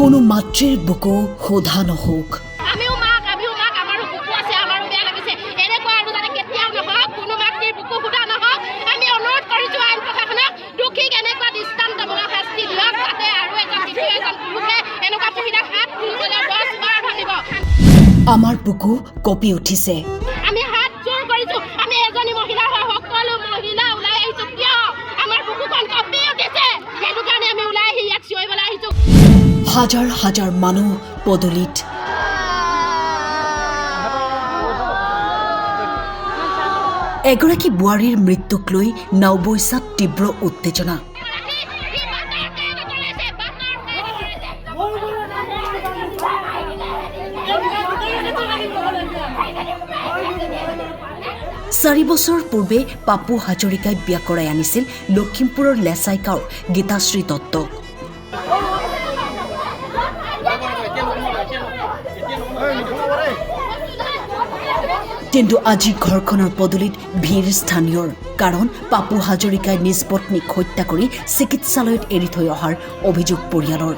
কোনো মাতৃৰ বুকু সোধা নহওক। আমিও মাক আমাৰো বুকু আছে, আমাৰো বেয়া লাগিছে। এনেকুৱা আৰু যাতে কেতিয়াও নহওক, কোনো মাতৃৰ বুকু সোধা নহওক। আমি অনুৰোধ কৰিছোঁ আইন প্ৰশাসনক, দোষীক এনেকুৱা দৃষ্টান্তমূলক শাস্তি দিয়ক, যাতে আৰু এজন পুৰুষে এনেকুৱা মহিলাক হাত তুলিবলৈ 10 বাৰ ভাবিব। আমাৰ বুকু কঁপি উঠিছে। আমি হাত জোৰ কৰিছোঁ, আমি এজনী মহিলা হয়, সকলো মহিলা ওলাই আহিছোঁ। কিয় আমাৰ বুকুখন কঁপি উঠিছে? সেইটো কাৰণে আমি ওলাই আহি ইয়াত চিঞৰিবলৈ আহিছোঁ। হাজাৰ হাজাৰ মানুহ পদূলিত। এগৰাকী বোৱাৰীৰ মৃত্যুক লৈ নাওবৈচাত তীব্ৰ উত্তেজনা। চাৰি বছৰ পূৰ্বে পাপু হাজৰিকাই বিয়া কৰাই আনিছিল লখিমপুৰৰ লেচাই গাঁৱৰ গীতাশ্ৰী দত্তক। কিন্তু আজি ঘৰখনৰ পদূলিত ভিৰ স্থানীয়ৰ, কাৰণ পাপু হাজৰিকাই নিজ পত্নীক হত্যা কৰি চিকিৎসালয়ত এৰি থৈ অহাৰ অভিযোগ পৰিয়ালৰ।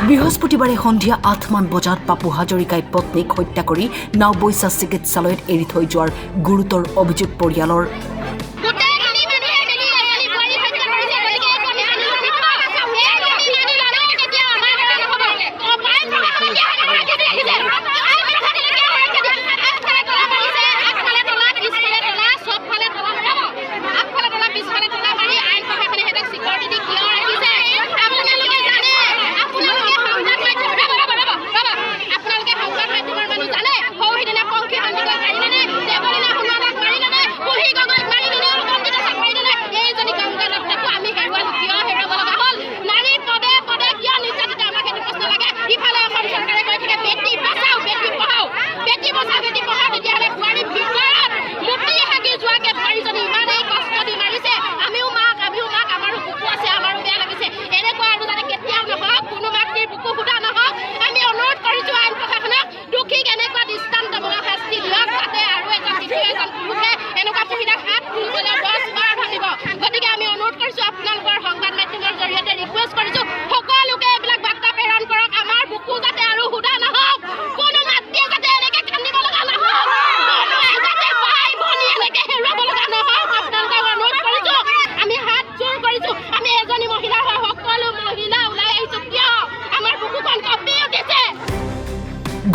বৃহস্পতিবাৰে সন্ধিয়া 8মান বজাত পাপু হাজৰিকাই পত্নীক হত্যা কৰি নাওবৈচা চিকিৎসালয়ত এৰি থৈ যোৱাৰ গুৰুতৰ অভিযোগ পৰিয়ালৰ।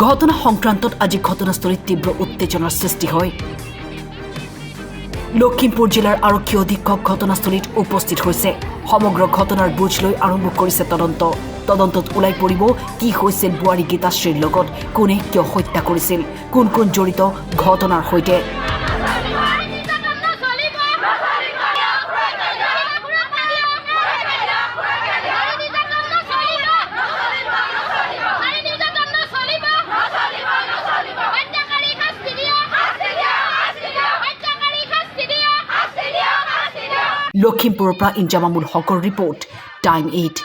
ঘটনা সংক্ৰান্তত আজি ঘটনাস্থলীত তীব্ৰ উত্তেজনাৰ সৃষ্টি হয়। লখিমপুৰ জিলাৰ আৰক্ষী অধীক্ষক ঘটনাস্থলীত উপস্থিত হৈছে। সমগ্ৰ ঘটনাৰ বুজ লৈ আৰম্ভ কৰিছে তদন্ত। তদন্তত ওলাই পৰিব কি হৈছিল বোৱাৰী গীতাশ্ৰীৰ লগত, কোনে কিয় হত্যা কৰিছিল, কোন কোন জড়িত ঘটনাৰ সৈতে। লখিমপুৰৰ পৰা ইনজামামুল হকৰ ৰিপৰ্ট, টাইম 8।